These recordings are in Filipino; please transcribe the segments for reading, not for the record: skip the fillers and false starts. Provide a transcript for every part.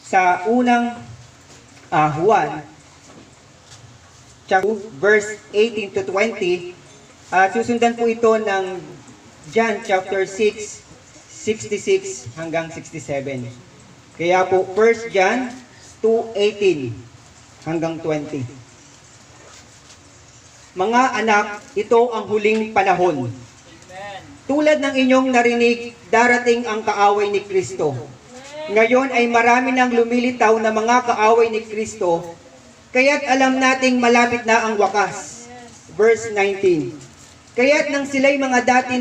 sa unang Juan, chapter 2, verse 18 to 20, at susundan po ito ng John chapter 6, 66 hanggang 67. Kaya po 1 John 2:18 hanggang 20. Mga anak, ito ang huling panahon. Tulad ng inyong narinig, darating ang kaaway ni Kristo. Ngayon ay marami nang lumilitaw na mga kaaway ni Kristo, kaya't alam nating malapit na ang wakas. Verse 19. Kaya't nang sila'y mga dati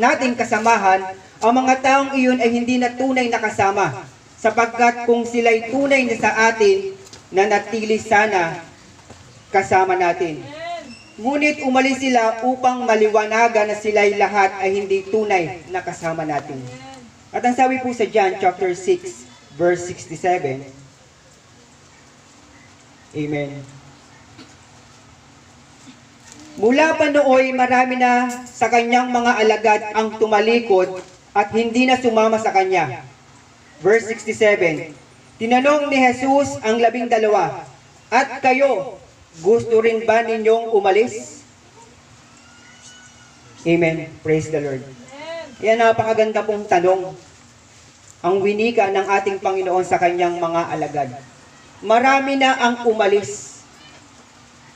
nating kasamahan, ang mga taong iyon ay hindi na tunay na kasama, sapagkat kung sila'y tunay na sa atin, nanatili sana kasama natin. Ngunit umalis sila upang maliwanagan na sila'y lahat ay hindi tunay na kasama natin. At ang sabi po sa John chapter 6, verse 67, Amen. Mula pa nooy marami na sa kanyang mga alagad ang tumalikod at hindi na sumama sa kanya. Verse 67, tinanong ni Jesus ang 12, at kayo, gusto rin ba ninyong umalis? Amen. Praise the Lord. Yan, napakaganda pong tanong. Ang winika ng ating Panginoon sa kanyang mga alagad. Marami na ang umalis.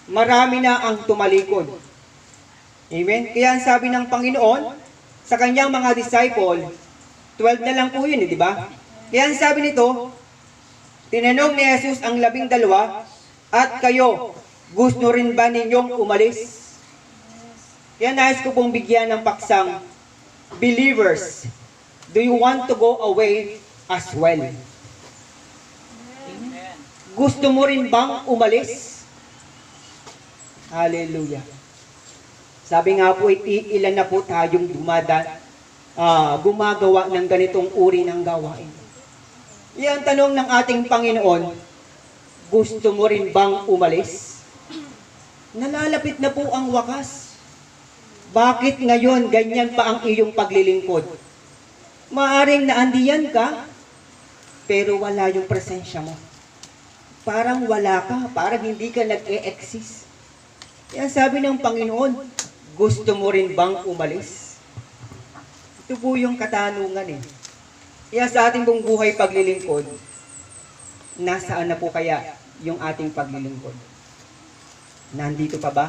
Marami na ang tumalikod. Amen? Kaya ang sabi ng Panginoon sa kanyang mga disciple, 12 na lang po yun, di ba? Kaya ang sabi nito, tinanong ni Jesus ang 12, at kayo, gusto rin ba ninyong umalis? Kaya nais ko pong bigyan ng paksang, believers, do you want to go away as well? Amen. Gusto mo rin bang umalis? Hallelujah. Sabi nga po, ilan na po tayong gumagawa ng ganitong uri ng gawain. Yan tanong ng ating Panginoon, gusto mo rin bang umalis? Nalalapit na po ang wakas. Bakit ngayon ganyan pa ang iyong paglilingkod? Maaring naandiyan ka, pero wala yung presensya mo. Parang wala ka, parang hindi ka nag-e-exist. Yan sabi ng Panginoon, gusto mo rin bang umalis? Ito po yung katanungan eh. Kaya sa ating buong buhay paglilingkod, nasaan na po kaya yung ating paglilingkod? Nandito pa ba?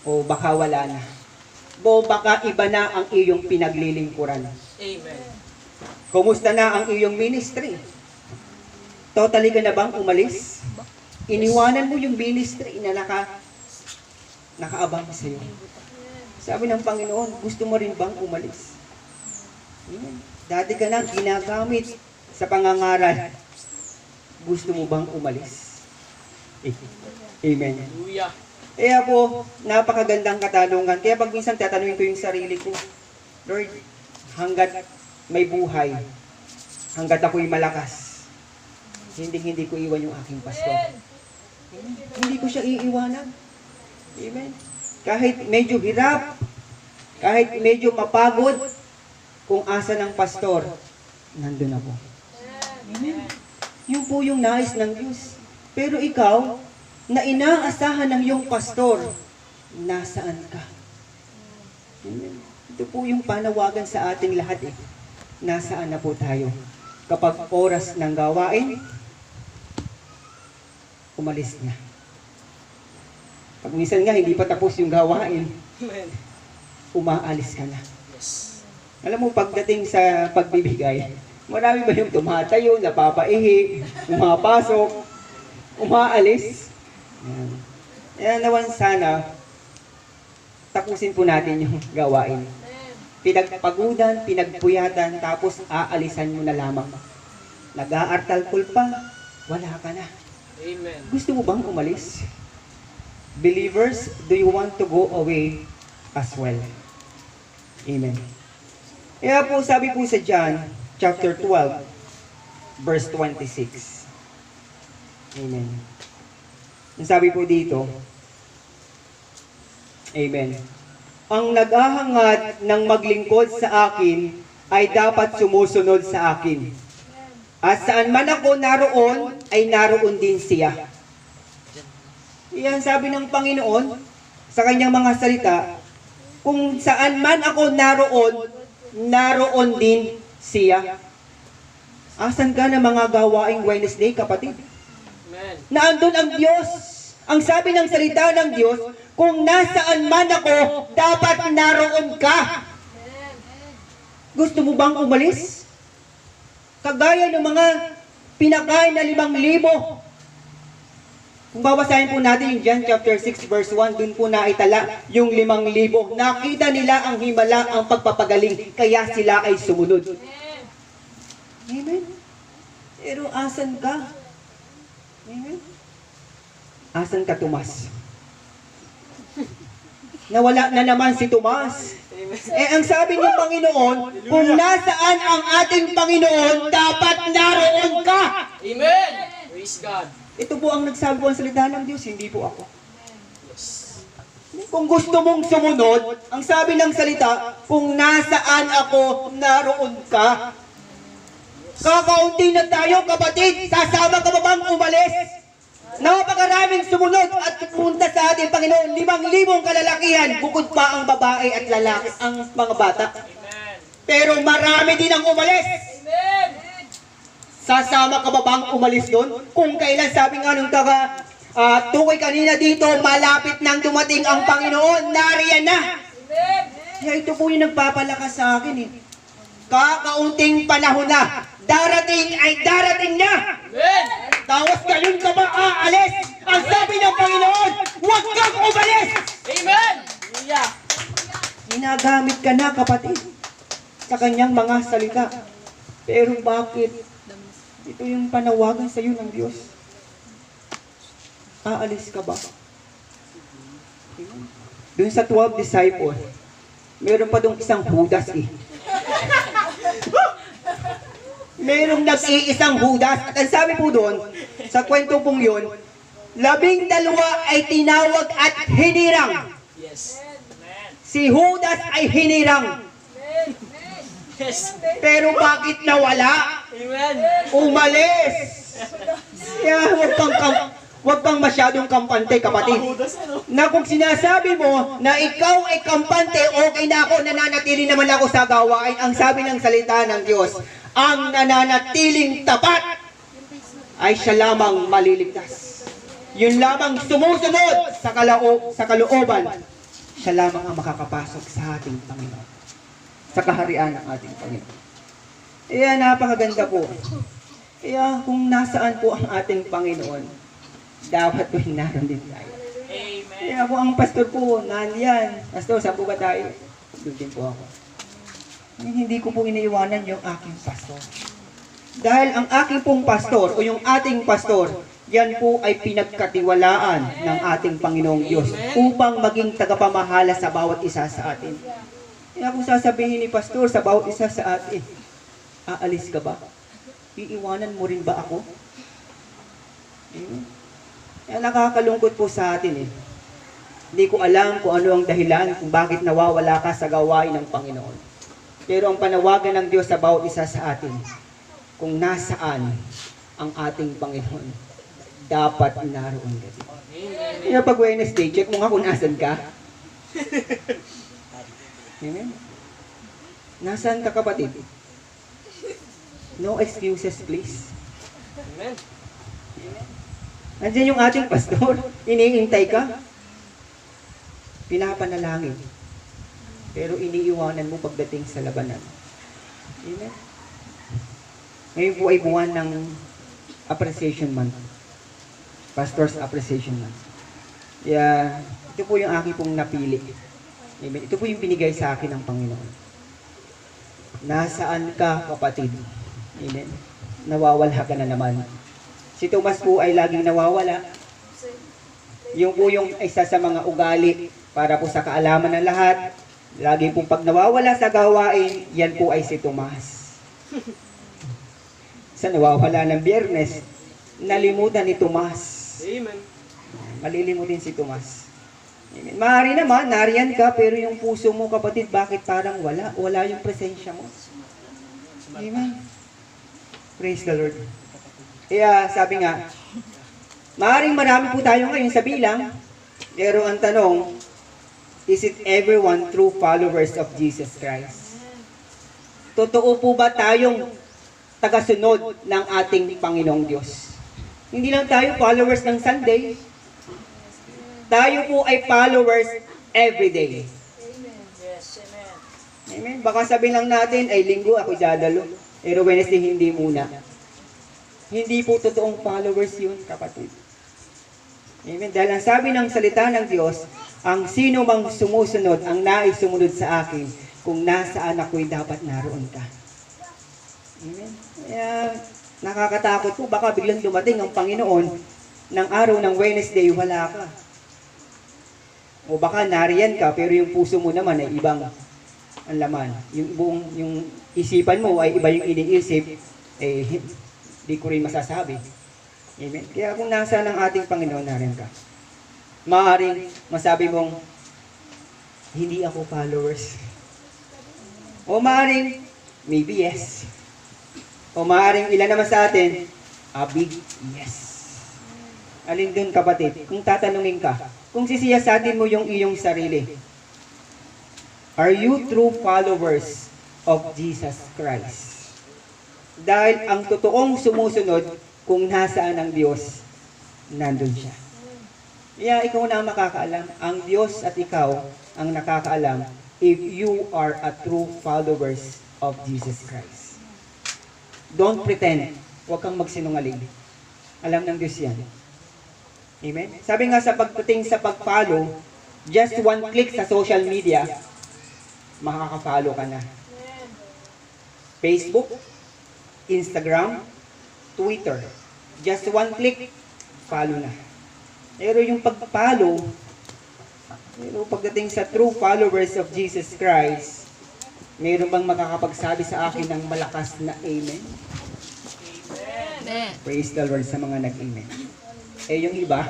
O baka wala na? O baka iba na ang iyong pinaglilingkuran? Amen. Kumusta na ang iyong ministry? Totally ka na bang umalis? Iniwanan mo yung ministry na nakaabang sa iyo. Sabi ng Panginoon, gusto mo rin bang umalis? Amen. Dati ka na ginagamit sa pangangaral. Gusto mo bang umalis? Amen. Hallelujah. Kaya po, napakagandang katanungan. Kaya pag minsan tatanungin ko yung sarili ko, Lord, hanggat may buhay, hanggat ako'y malakas, hindi ko iwan yung aking pastor. Amen. Hindi ko siya iiwanan. Amen. Kahit medyo hirap, kahit medyo mapagod, kung asa ng pastor, nandun ako. Amen. Yun po yung nais ng Diyos. Pero ikaw, na inaasahan ng iyong pastor, nasaan ka? Amen. Ito po yung panawagan sa ating lahat eh. Nasaan na po tayo? Kapag oras ng gawain, umalis na. Pag minsan nga, hindi pa tapos yung gawain, umaalis ka na. Yes. Alam mo, pagdating sa pagbibigay, marami ba yung tumatayo, napapaihi, umapasok, umaalis? Kaya naman sana, tapusin po natin yung gawain. Pinagpagudan, pinagpuyatan, tapos aalisan mo na lamang. Nag-aartalkol pa, wala ka na. Amen. Gusto mo bang umalis? Believers, do you want to go away as well? Amen. Kaya po sabi po sa John chapter 12, verse 26. Amen. Ang sabi po dito, Amen. Ang naghahangad ng maglingkod sa akin ay dapat sumusunod sa akin. At saan man ako naroon, ay naroon din siya. Iyan sabi ng Panginoon sa kanyang mga salita, kung saan man ako naroon, naroon din siya. Asan ka na mga gawaing Wednesday, kapatid? Naandun ang Diyos. Ang sabi ng salita ng Diyos, kung nasaan man ako, dapat naroon ka. Gusto mo bang umalis? Kagaya ng mga pinakain na 5,000. Kung babasahin po natin yung John chapter 6 verse 1, dun po naitala yung 5,000. Nakita nila ang himala, ang pagpapagaling, kaya sila ay sumunod. Amen. Pero asan ka? Amen. Asan ka, Tomas? Nawala na naman si Tomas. Ang sabi ng Panginoon, kung nasaan ang ating Panginoon, dapat naroon ka. Amen. Praise God. Ito po ang nagsabi po ang salita ng Diyos, hindi po ako. Kung gusto mong sumunod, ang sabi ng salita, kung nasaan ako, naroon ka. Kakaunti na tayo, kapatid. Sasama ka ba bang umalis? Napakaraming sumunod at pupunta sa ating Panginoon. 5,000 kalalakihan, bukod pa ang babae at lalaki, ang mga bata. Pero marami din ang umalis. Sasama ka ba bang umalis doon? Kung kailan, sabi nga nung tukoy kanina dito, malapit nang dumating ang Panginoon, nariyan na. Kaya ito po yung nagpapalakas sa akin eh. Kakaunting panahon na, darating ay darating na. Tapos ngayon ka ba aalis? Ang sabi ng Panginoon, huwag kang umalis. Amen. Ginagamit ka na, kapatid, sa kanyang mga salita. Pero bakit? Ito yung panawagan sa iyo ng Diyos. Aalis ka ba? Doon sa 12 disciples, meron pa doon isang Judas eh. Merong nag-iisang Judas. At ang sabi po doon, sa kwento pong yun, 12 ay tinawag at hinirang. Yes. Si Judas ay hinirang. Yes. Pero bakit nawala? Amen. Umalis. Kaya wag kang masyadong kampante, kapatid. Na kung sinasabi mo na ikaw ay kampante, okay na ako, nananatili naman ako sa gawain. Ang sabi ng salita ng Diyos, ang nananatiling tapat ay siya lamang maliligtas. Yun lamang sumusunod sa kalooban. Siya lamang ang makakapasok sa ating Panginoon. Sa kaharian ng ating Panginoon. Kaya napakaganda po. Kaya kung nasaan po ang ating Panginoon, dapat po naroon din tayo. Amen. Kaya po ang pastor po, nandiyan. Pastor, saan po ba tayo? Doon din po ako. Hindi ko po iniiwanan yung aking pastor. Dahil ang aking pong pastor o yung ating pastor, yan po ay pinagkatiwalaan ng ating Panginoong Diyos upang maging tagapamahala sa bawat isa sa atin. Kaya kung sasabihin ni pastor sa bawat isa sa atin, aalis ka ba? Iiwanan mo rin ba ako? Kaya nakakalungkot po sa atin eh. Hindi ko alam kung ano ang dahilan kung bakit nawawala ka sa gawain ng Panginoon. Pero ang panawagan ng Diyos sa bawat isa sa atin, kung nasaan ang ating Panginoon, dapat naroon ka din. Kaya pag Wednesday, check mo nga kung nasan ka. Amen? Nasaan ka, kapatid? No excuses, please. Amen. Nandiyan yung ating pastor. Iniintay ka. Pinapanalangin. Pero iniiwanan mo pagdating sa labanan. Amen? Ngayon po ay buwan ng Appreciation Month. Pastor's Appreciation Month. Kaya, ito po yung aking pong napili. Amen? Ito po yung binigay sa akin ng Panginoon. Nasaan ka, kapatid? Amen? Nawawala ka na naman. Si Tomas po ay laging nawawala. Yung po yung isa sa mga ugali para po sa kaalaman ng lahat. Lagi pong pag nawawala sa gawain, yan po ay si Tomas. Sa nawawala ng Biyernes, nalimutan ni Tomas. Amen. Malilimutin si Tomas. Amen. Maaari naman, nariyan ka, pero yung puso mo, kapatid, bakit parang wala? Wala yung presensya mo. Amen. Praise the Lord. Kaya sabi nga, maaaring marami po tayo ngayon sa bilang, pero ang tanong, is it everyone true followers of Jesus Christ? Totoo po ba tayong tagasunod ng ating Panginoong Diyos? Hindi lang tayo followers ng Sunday, tayo po ay followers everyday. Yes, amen. Amen. Baka sabihin lang natin, ay linggo ako dadalo, pero Wednesday hindi muna. Hindi po totoong followers yun, kapatid. Amen. Dahil ang sabi ng salita ng Diyos, ang sino mang sumusunod, ang nais sumunod sa akin, kung nasaan ako'y dapat naroon ka. Amen. Kaya nakakatakot po, baka biglang dumating ang Panginoon ng araw ng Wednesday, wala ka. O baka nariyan ka, pero yung puso mo naman ay ibang ang laman. Yung isipan mo ay iba yung iniisip, eh, di ko rin masasabi. Amen. Kaya kung nasa ng ating Panginoon, nariyan ka. Maaaring masabi mong, hindi ako followers. O maaaring, maybe yes. O maaaring ilan naman sa atin, a big yes. Alin dun, kapatid? Kung tatanungin ka, kung sisiyasatin mo yung iyong sarili, are you true followers of Jesus Christ? Dahil ang totoong sumusunod, kung nasaan ang Diyos, nandun siya. Kaya ikaw na ang makakaalam. Ang Diyos at ikaw ang nakakaalam if you are a true followers of Jesus Christ. Don't pretend. Huwag kang magsinungaling. Alam ng Diyos yan. Amen? Sabi nga sa pagdating sa pag-follow, just one click sa social media, makaka-follow ka na. Facebook, Instagram, Twitter. Just one click, follow na. Pero yung pag-follow, pero pagdating sa true followers of Jesus Christ, mayroon bang makakapagsabi sa akin ng malakas na amen? Amen. Praise the Lord sa mga nag-amen. Eh yung iba,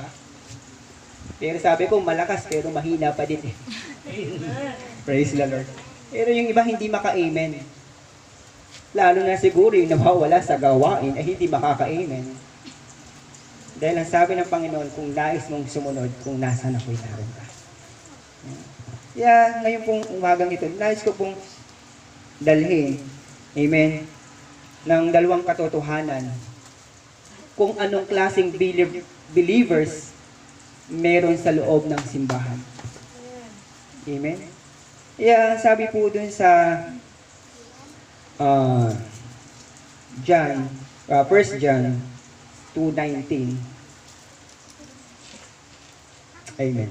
pero sabi ko malakas pero mahina pa din eh. Praise the Lord. Pero yung iba hindi maka-amen. Lalo na siguro yung nawawala sa gawain ay hindi makaka-amen. Dahil ang sabi ng Panginoon, kung nais mong sumunod, kung nasaan ako'y naroon ka. Kaya ngayon pong umagang ito, nais ko pong dalhin, amen, ng dalawang katotohanan kung anong klaseng believers meron sa loob ng simbahan. Amen? Kaya sabi po dun sa John, 1 John 2:19. Amen.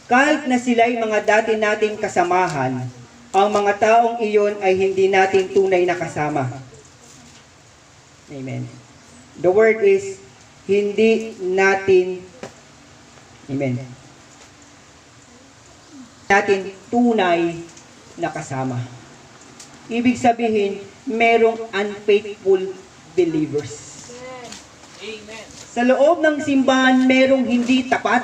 Kahit na sila'y mga dati nating kasamahan, ang mga taong iyon ay hindi natin tunay na kasama. Amen. The word is, hindi natin, amen, natin tunay na kasama. Ibig sabihin, merong unfaithful believers. Amen. Sa loob ng simbahan, merong hindi tapat.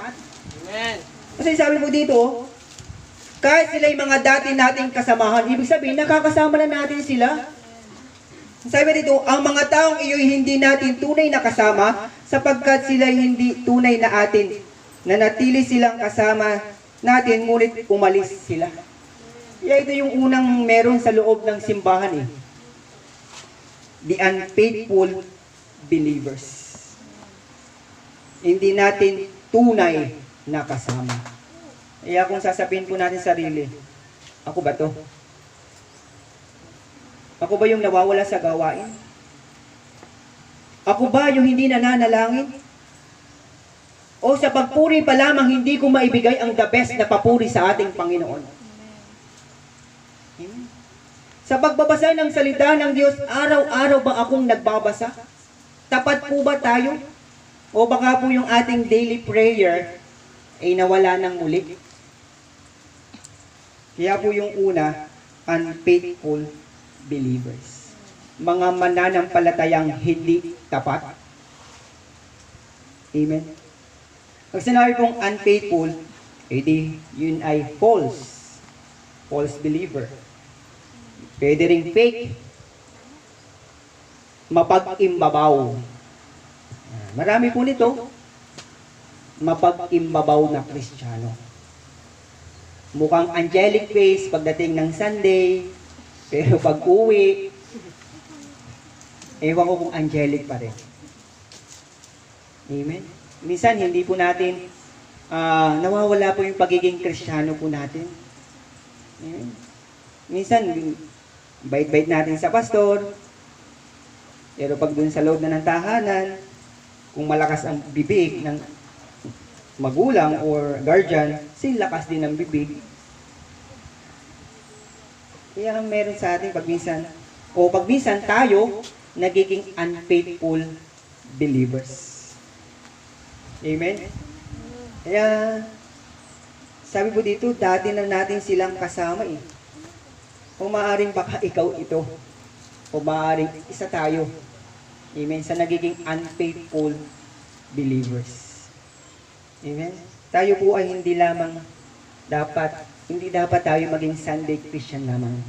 Amen. Kasi sabi mo dito, kahit sila'y mga dati nating kasamahan, ibig sabihin, nakakasama na natin sila. Sabi dito, ang mga taong iyo'y hindi natin tunay na kasama, sapagkat sila'y hindi tunay na atin, na natili silang kasama natin, ngunit umalis sila. Kaya ito yung unang meron sa loob ng simbahan eh. The unfaithful believers. Hindi natin tunay na kasama. Kaya kung sasabihin po natin sarili, ako ba to? Ako ba yung nawawala sa gawain? Ako ba yung hindi nananalangin? O sa pagpuri pa lamang hindi ko maibigay ang the best na papuri sa ating Panginoon? Sa pagbabasa ng salita ng Diyos, araw-araw ba akong nagbabasa? Tapat po ba tayo? O baka po yung ating daily prayer ay nawala ng muli? Kaya po yung una, unfaithful believers. Mga mananampalatayang hindi tapat. Amen? Pag sinabi pong unfaithful, edi yun ay false. False believer. Pwede ring fake. mapag-imbabaw. Marami po nito, mapag-imbabaw na Kristiyano. Mukhang angelic face pagdating ng Sunday, pero pag uwi, ewan ko kung angelic pa rin. Amen? Minsan, hindi po natin, nawawala po yung pagiging Kristiyano po natin. Amen? Minsan, bait-bait natin sa pastor, pero pag dun sa loob na ng tahanan, kung malakas ang bibig ng magulang or guardian, lakas din ng bibig. Kaya meron sa atin pag minsan tayo nagiging unfaithful believers. Amen? Kaya, sabi po dito, dati na natin silang kasama eh. O maaaring baka ikaw ito. O maaaring isa tayo. Amen? Sa nagiging unfaithful believers. Amen? Tayo po ay hindi dapat tayo maging Sunday Christian lamang.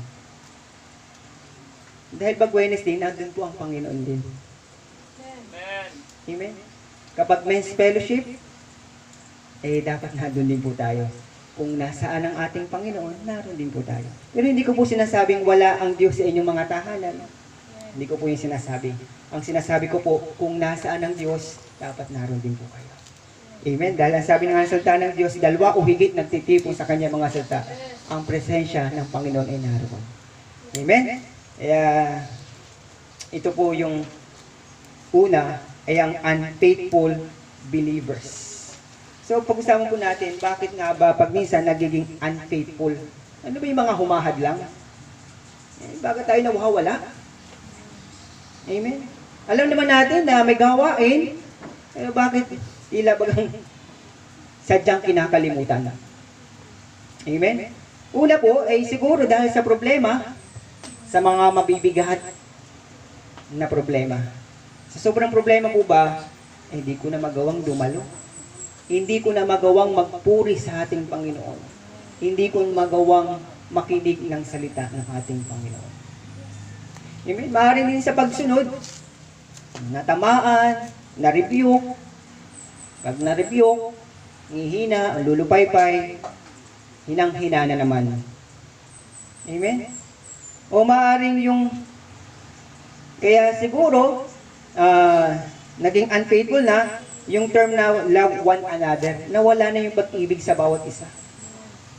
Dahil pag Wednesday, nandun po ang Panginoon din. Amen. Amen? Kapag men's fellowship, dapat nandun din po tayo. Kung nasaan ang ating Panginoon, naroon din po tayo. Pero hindi ko po sinasabing wala ang Diyos sa inyong mga tahanan. Hindi ko po yung sinasabi. Ang sinasabi ko po, kung nasaan ang Diyos, dapat naroon din po kayo. Amen? Dahil ang sabi ng salita ng Diyos, dalawa o higit nagtitipon sa kanya mga salita, ang presensya ng Panginoon ay naroon. Amen? Kaya, ito po yung una, ay ang unfaithful believers. So, pag-usapan po natin, bakit nga ba pag minsan nagiging unfaithful? Ano ba yung mga humahad lang? Bakit tayo nawawala? Amen? Alam naman natin na may gawain, pero bakit tila bagang sadyang kinakalimutan? Amen? Una po, ay siguro dahil sa problema, sa mga mabibigat na problema. Sa sobrang problema po ba, hindi ko na magawang dumalo. Hindi ko na magawang magpuri sa ating Panginoon. Hindi ko magawang makinig ng salita ng ating Panginoon. Amen? Maaaring din sa pagsunod, natamaan, na-rebuke. Pag na-rebuke, hihina, lulupaypay, hinang-hina na naman. Amen? O maaaring yung, kaya siguro, naging unfaithful na, yung term na love one another, nawala na yung pag-ibig sa bawat isa.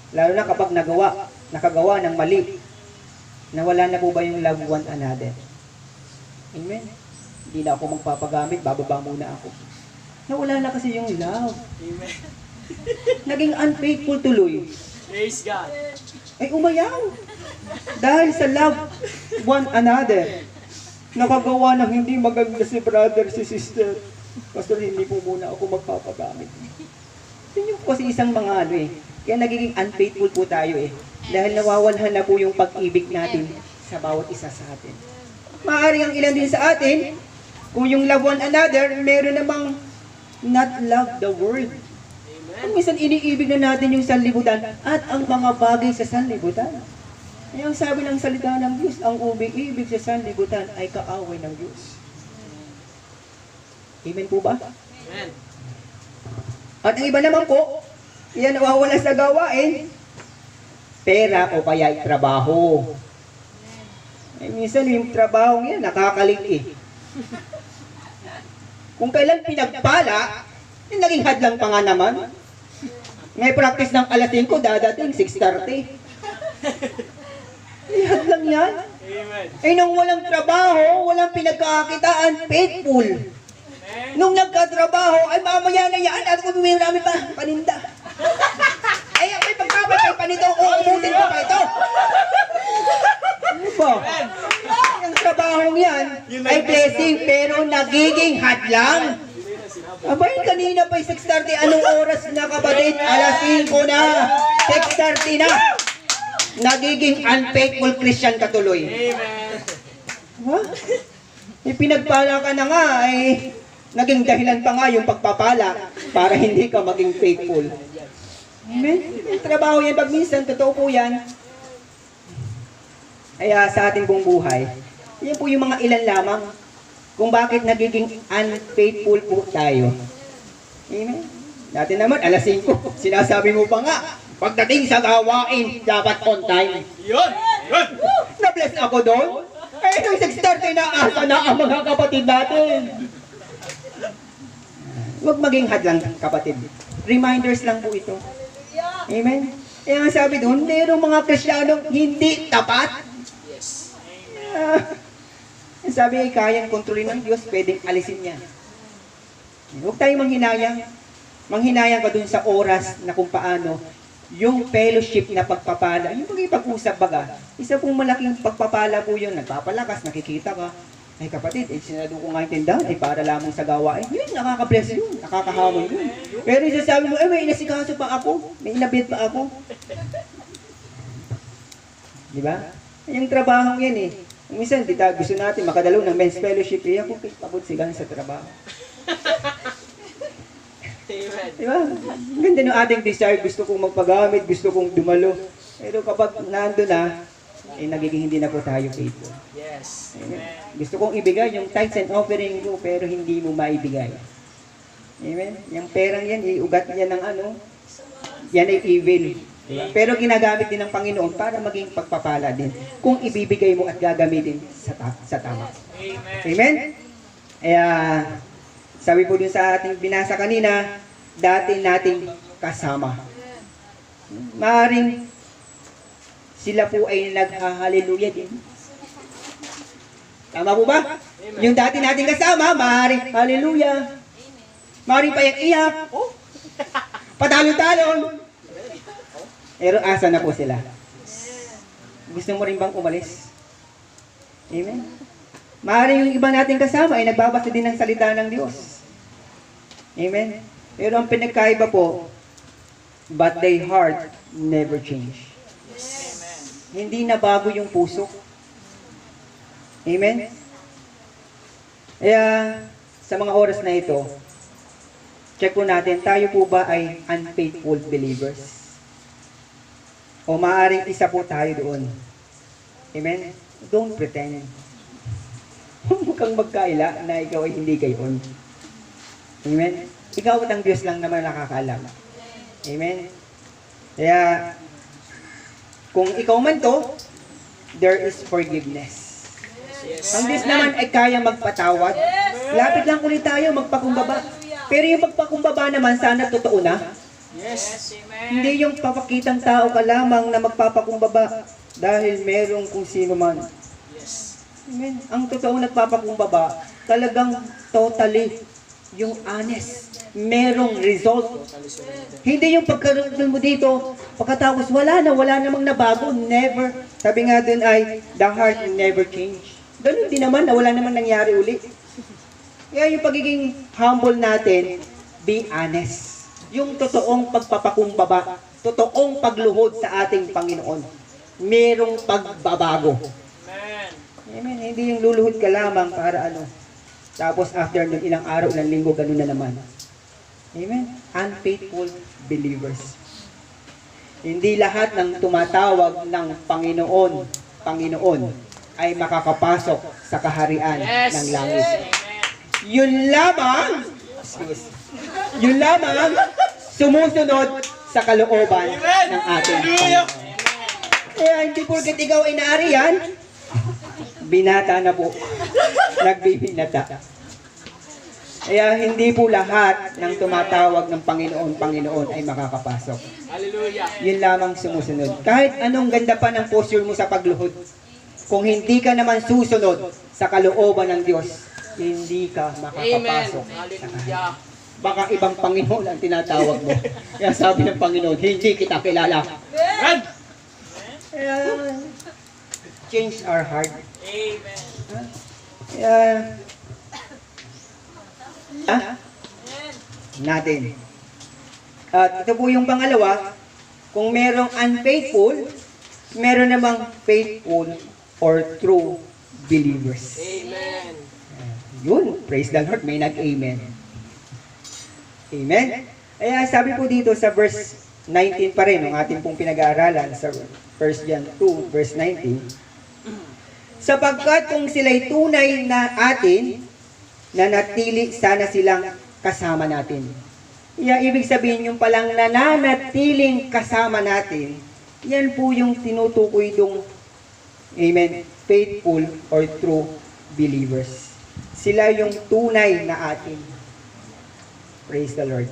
Lalo na kapag nakagawa ng mali, nawala na po ba yung love one another? Amen? Hindi na ako magpapagamit, bababa muna ako. Nawala na kasi yung love. Amen. Naging unfaithful tuloy. Praise God. Ay umayaw. Dahil sa love one another, nakagawa ng hindi maganda si brother, si sister. Pastor, hindi po muna ako magpapagamit. Yun yung kasi isang mga kaya nagiging unfaithful po tayo dahil nawawalhan na po yung pag-ibig natin sa bawat isa sa atin. Maaaring ang ilan din sa atin, kung yung love one another, meron namang not love the world. Kung minsan iniibig na natin yung sanlibutan at ang mga bagay sa sanlibutan. Kaya ang sabi ng salita ng Diyos, ang ubig-ibig sa sanlibutan ay kaaway ng Diyos. Amen po ba? Amen. At ang iba naman po, yan nawawala sa gawain, pera o kaya trabaho. Minsan yung trabaho yan, nakakalig Kung kailan pinagpala, naging hadlang pa nga naman. May practice ng alas 5, dadating 6:30. Hadlang yan. Amen. Nung walang trabaho, walang pinagkakakitaan, faithful. Nung nagkatrabaho, ay mamaya na yan, at kung marami pa, paninda. Ay, may pagkapatay pa nito, umutin ko pa ito. Ano ba? Ang trabahong yan ay blessing, pero nagiging hadlang. Abay, kanina pa 6:30, anong oras na kapatid? Alas 5 na, 6:30 na. Nagiging unfaithful Christian ka tuloy. Amen. Ha? Pinagpala ka na nga, naging dahilan pa nga yung pagpapala para hindi ka maging faithful. Amen? Yung trabaho yan, pag minsan, totoo po yan. Kaya sa ating buong buhay, yan po yung mga ilan lamang kung bakit nagiging unfaithful po tayo. Amen? Dati naman, alas 5, sinasabi mo pa nga, pagdating sa gawain, dapat on time. Yun! Yun! Na-bless ako doon. Eh, nung 6:30 na asa na ang mga kapatid natin. Huwag maging hadlang, kapatid. Reminders lang po ito. Amen? Kaya nga sabi doon, mayroong mga Kristiyanong hindi tapat. Yes. Sabi ay kayang kontrolin ng Diyos, pwedeng alisin niya. Huwag tayong manghinayang. Manghinayang ka dun sa oras na kung paano yung fellowship na pagpapala, yung pag-ipag-usap baga, isa pong malaking pagpapala po yun. Nagpapalakas, nakikita ka. Ay kapatid, sinado ko nga yung tindahan, para lamang sa gawain. Yun, nakaka-bless yun, nakakahamon yun. Pero isasabi mo, may inasikaso pa ako, may inabit pa ako. Di ba? Yung trabaho yan eh. Minsan, gusto natin makadalaw ng men's fellowship, ako pagod sigang sa trabaho. Amen. Di ba? Ganda ng ating desire, gusto kong magpagamit, gusto kong dumalo. Pero kapag nando na, nagiging hindi na po tayo faithful. Yes. Amen. Amen. Gusto kong ibigay yung tithes and offering mo, pero hindi mo maibigay. Amen? Yung perang yan, iugat niya ng ano, yan ay evil. Diba? Pero ginagamit din ng Panginoon para maging pagpapala din. Kung ibibigay mo at gagamitin sa tama. Amen. Amen? Kaya, sabi po dun sa ating binasa kanina, dati nating kasama. Maaring sila po ay nag-hallelujah din. Tama po ba? Amen. Yung dati nating kasama, maaring hallelujah. Maaring payak-iyak. Oh. Patalon-talon. Pero asa na po sila? Gusto mo rin bang umalis? Amen? Maaring yung iba nating kasama ay nagbabasa din ng salita ng Diyos. Amen? Pero ang pinagkaiba po, but their heart never change. Amen. Hindi na bago yung puso. Amen? Kaya, sa mga oras na ito, check po natin, tayo po ba ay unfaithful believers? O maaaring isa po tayo doon. Amen? Don't pretend. Huwag kang magkaila na ikaw ay hindi gayon. Amen? Ikaw at ang Diyos lang naman nakakaalam. Amen? Kaya, kung ikaw man to, there is forgiveness. Yes. Ang Diyos naman ay kaya magpatawad. Lapit lang ulit tayo, magpakumbaba. Pero yung magpakumbaba naman, sana totoo na. Yes. Amen. Hindi yung papakitang tao ka lamang na magpapakumbaba dahil merong kung sino man. Yes. Amen. Ang totoong nagpapakumbaba, talagang totally yung honest. Merong result. Totally surrender. Hindi yung pagkaroon mo dito, pagkatapos wala namang nabago, never. Sabi nga dun ay, the heart never change. Ganun din naman, na wala namang nangyari uli. Kaya yung pagiging humble natin, be honest. Yung totoong pagpapakumbaba, totoong pagluhod sa ating Panginoon. Merong pagbabago. Amen. Amen. Hindi yung luluhod ka lamang para ano. Tapos after ng ilang araw, ilang linggo, ganun na naman. Amen. Unfaithful believers. Hindi lahat ng tumatawag ng Panginoon ay makakapasok sa kaharian Yes. ng langit. Amen. Yun lamang sumusunod sa kalooban Amen. ng ating Hallelujah. Panginoon. Kaya hindi porket ikaw ay naariyan, binata na po. Nagbibinata. Kaya hindi po lahat ng tumatawag ng Panginoon ay makakapasok. Hallelujah. Yun lamang sumusunod. Kahit anong ganda pa ng posture mo sa pagluhod, kung hindi ka naman susunod sa kalooban ng Diyos, hindi ka Amen. makakapasok. Hallelujah. Baka ibang Panginoon ang tinatawag mo. Kaya sabi ng Panginoon, hindi kita kilala. Amen. Kaya, change our heart. Amen. Kaya, natin. At ito po yung pangalawa, kung merong unfaithful, meron namang faithful or true believers. Amen. Yun, praise the Lord, may nag-amen. Amen? Kaya sabi po dito sa verse 19 pa rin, ang ating pong pinag-aaralan sa 1 John 2, verse 19, sapagkat kung sila'y tunay na atin, nanatili sana silang kasama natin. Ibig sabihin yung palang nananatiling kasama natin, yan po yung tinutukoy dong, amen, faithful or true believers. Sila yung tunay na atin. Praise the Lord.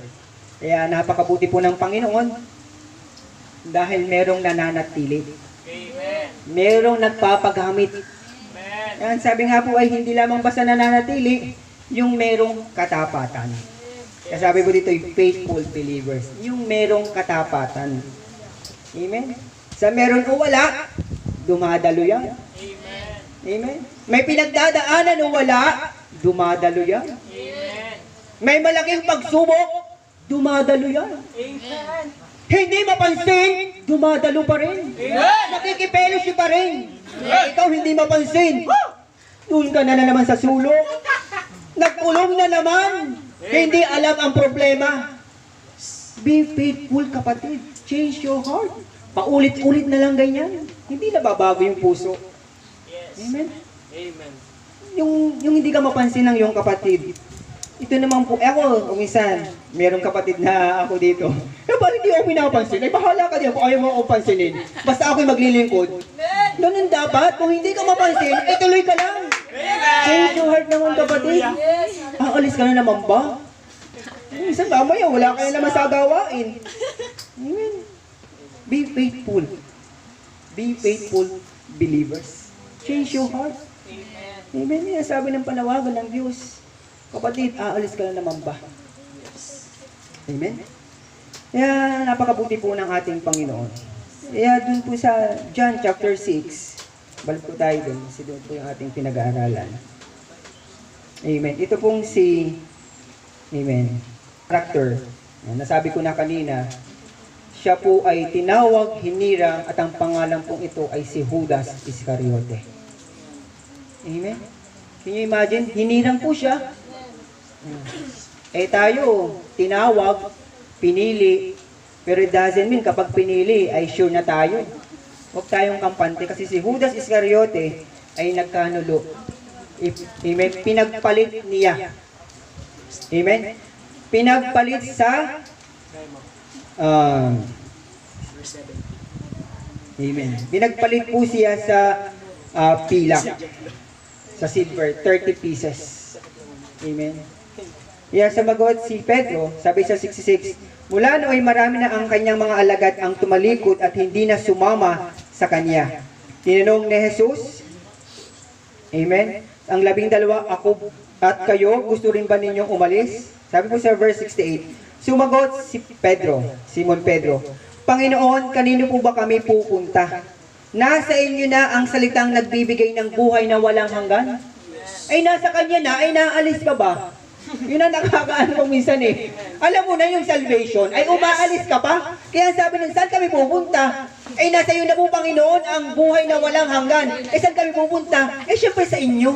Kaya napakabuti po ng Panginoon dahil merong nananatili. Amen. Merong nagpapagamit. Amen. Yan, sabi nga po ay hindi lamang basta nananatili, yung merong katapatan. Kaya sabi po dito, yung faithful believers. Yung merong katapatan. Amen? Sa meron o wala, dumadalo yan. Amen. Amen? May pinagdadaanan o wala, dumadalo yan. Amen. May malaking pagsubok, dumadalo yan. Amen. Hindi mapansin, dumadalo pa rin. Amen. Nakikipelosyo pa rin. Ikaw hindi mapansin. Doon ka na naman sa sulok. Nagkulong na naman. Hindi alam ang problema. Be faithful, kapatid. Change your heart. Paulit-ulit na lang ganyan. Hindi na babago yung puso. Yes. Amen? Amen. Yung hindi ka mapansin ng iyong kapatid. Ito naman po, ako, minsan, merong kapatid na ako dito. Bakit hindi ako pinapansin? Ay, bahala ka din kung ayaw mo akong pansinin. Basta ako'y maglilingkod. Ganun dapat. Kung hindi ka mapansin, tuloy ka lang. Change your heart naman, kapatid. Aalis ka na naman ba? Minsan mamaya, wala ka na naman sa gawain. Amen. Be faithful. Be faithful believers. Change your heart. Amen. Yan sabi ng panawagan ng Diyos. Kapatid, aalis ka na naman ba? Amen? Kaya napakabuti po ng ating Panginoon. Kaya dun po sa John chapter 6, balik po tayo dun, kasi doon po yung ating pinag-aaralan. Amen. Ito pong si, amen, character. Nasabi ko na kanina, siya po ay tinawag, hinirang, at ang pangalan pong ito ay si Judas Iscariote. Amen? Can you imagine? Hinirang po siya. Tayo, tinawag, pinili, pero it doesn't mean kapag pinili ay sure na tayo. Huwag tayong kampante kasi si Judas Iscariote ay nagkanulo. Amen? Pinagpalit niya. Amen? Pinagpalit sa Amen. Pinagpalit po siya sa pilak. Sa silver, 30 pieces. Amen. Kaya sumagot si Pedro, sabi sa 66, mula nooy marami na ang kanyang mga alagad ang tumalikod at hindi na sumama sa kanya. Tinanong ni Jesus, amen, ang 12, ako at kayo, gusto rin ba ninyong umalis? Sabi po sa verse 68, sumagot si Pedro, Simon Pedro, Panginoon, kanino po ba kami pupunta? Nasa inyo na ang salitang nagbibigay ng buhay na walang hanggan? Ay nasa kanya na, ay naalis ka ba? Yun ang nakakaano mo minsan eh. Alam mo na yung salvation, ay umaalis ka pa? Kaya sabi ng saan kami pupunta? Ay nasa iyo na po Panginoon ang buhay na walang hanggan. Saan kami pupunta? Syempre sa inyo.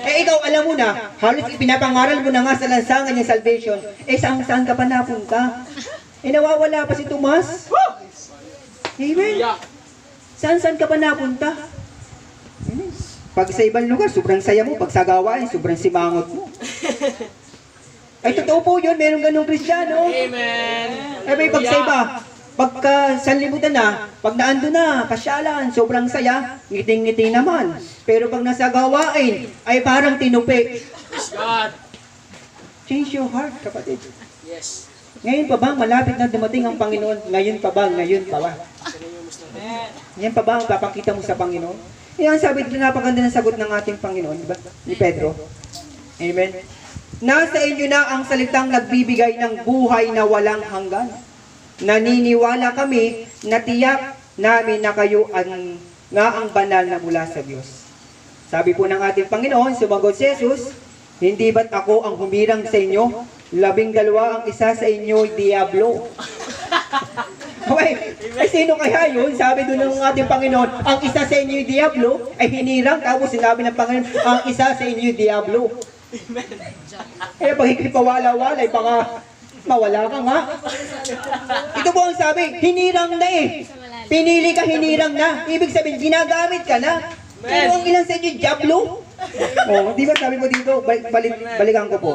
Ikaw alam mo na, halos pinapangaral mo na nga sa lansangan yung salvation. Saan ka pa napunta? Nawawala pa si Tomas. Amen. Saan ka pa napunta? Amen. Pag sa ibang lugar, sobrang saya mo. Pag sa gawain, sobrang simangot mo. Ay, totoo po yun. Merong ganong Kristiyano. Amen. Ay, pag sa iba, pagka sanlibutan na, pag naando na, pasyalan, sobrang saya, ngiting-ngiti naman. Pero pag nasa gawain, ay parang tinupi. Praise God. Change your heart, kapatid. Yes. Ngayon pa ba, malapit na dumating ang Panginoon? Ngayon pa ba? Ngayon pa ba? Yan pa ba ang papakita mo sa Panginoon? Yan sabi dito, napaganda ng sagot ng ating Panginoon, diba? Ni Pedro. Amen. Nasa inyo na ang salitang nagbibigay ng buhay na walang hanggan. Naniniwala kami na tiyak namin na kayo ang banal na mula sa Diyos. Sabi po ng ating Panginoon, sumagot si Jesus, hindi ba't ako ang humirang sa inyo? 12 ang isa sa inyo, diablo. Okay, sino kaya yun? Sabi doon ng ating Panginoon, ang isa sa inyo diablo, ay hinirang, tapos sinabi ng Panginoon, ang isa sa inyo diablo. Kaya pag ikipawala-walay, baka mawala ka nga. Ito po ang sabi, hinirang na eh. Pinili ka, hinirang na. Ibig sabihin, ginagamit ka na. Pero ang ilan sa inyo, diablo? Oh, di ba sabi mo dito, balikan ko po.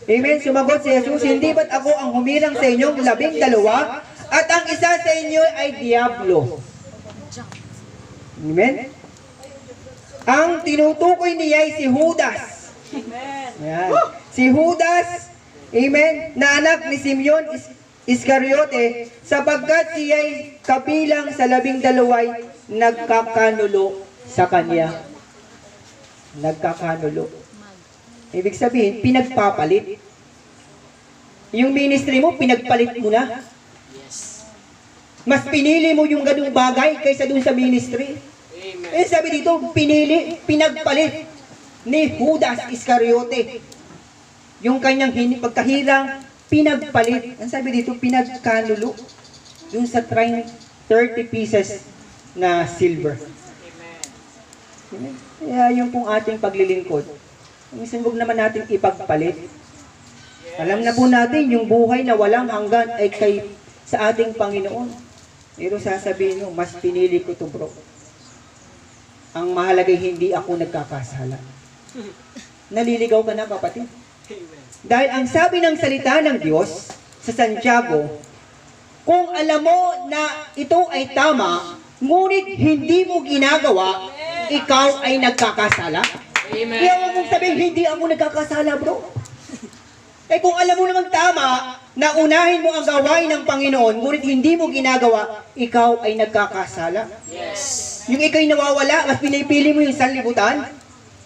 Amen. Sumagot si Jesus, hindi ba't ako ang humirang sa inyong 12 at ang isa sa inyo ay diablo? Amen. Ang tinutukoy niya ay si Judas. Ayan. Si Judas, amen, na anak ni Simeon Iscariote, sapagkat siya ay kabilang sa 12 ay nagkakanulo sa kanya. Nagkakanulo. Ibig sabihin, pinagpapalit. Yung ministry mo, pinagpalit mo na. Yes. Mas pinili mo yung ganung bagay kaysa dun sa ministry. Amen. Eh sabi dito, pinagpalit ni Judas Iscariote. Yung kanyang pagkahirang, pinagpalit. Ang sabi dito, pinagkanulo. Yung sa 30 pieces na silver. Amen. Kaya yung pong ating paglilingkod, minsan huwag naman natin ipagpalit. Alam na po natin, yung buhay na walang hanggan ay sa ating Panginoon. Pero sasabihin nyo, mas pinili ko to bro. Ang mahalaga hindi ako nagkakasala. Naliligaw ka na kapatid. Amen. Dahil ang sabi ng salita ng Diyos sa Santiago, kung alam mo na ito ay tama, ngunit hindi mo ginagawa, ikaw ay nagkakasala. Amen. Kaya huwag mong sabihin, hindi ako nagkakasala bro. Eh kung alam mo namang tama, na unahin mo ang gawain ng Panginoon, ngunit hindi mo ginagawa, ikaw ay nagkakasala. Yes. Yung ikaw'y nawawala, mas pinipili mo yung sanlibutan,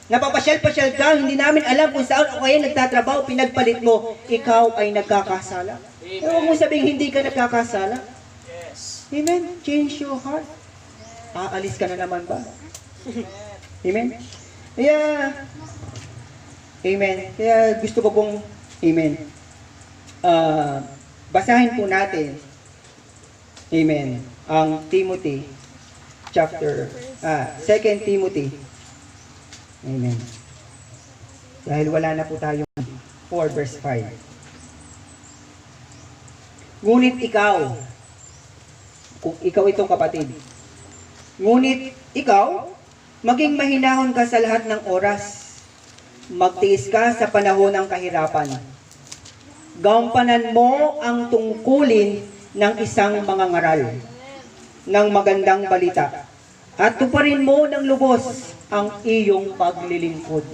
napapasyal-pasyal ka, hindi namin alam kung saan o kaya nagtatrabaho, pinagpalit mo, ikaw ay nagkakasala. Eh, huwag mo sabihin, hindi ka nagkakasala. Yes. Amen? Change your heart. Aalis ka na naman ba? Amen? Kaya, amen. Kaya gusto ko pong, amen, basahin po natin, amen, ang Timothy, chapter, 2 Timothy, amen. Dahil wala na po tayong 4 verse 5. Ngunit ikaw, kung ikaw itong kapatid, ngunit ikaw, maging mahinahon ka sa lahat ng oras. Magtiis ka sa panahon ng kahirapan. Gampanan mo ang tungkulin ng isang mangangaral ng magandang balita. At tuparin mo ng lubos ang iyong paglilingkod.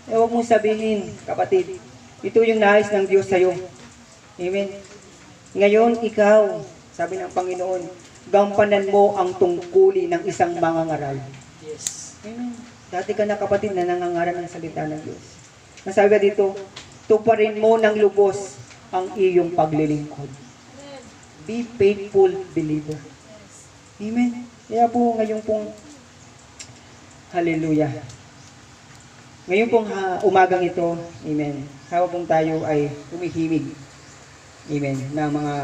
Eh, huwag mong sabihin, kapatid, ito yung nais ng Diyos sa'yo. Amen. Ngayon, ikaw, sabi ng Panginoon, gampanan mo ang tungkulin ng isang mangangaral. Yes. Amen. Dati ka na kapatid na nangangaral ng salita ng Diyos. Nasabi ka dito, tuparin mo ng lubos ang iyong paglilingkod. Be faithful believer. Amen. Kaya po ngayon pong hallelujah. Ngayon pong umagang ito, amen. Habang pong tayo ay umihimig. Amen. Na mga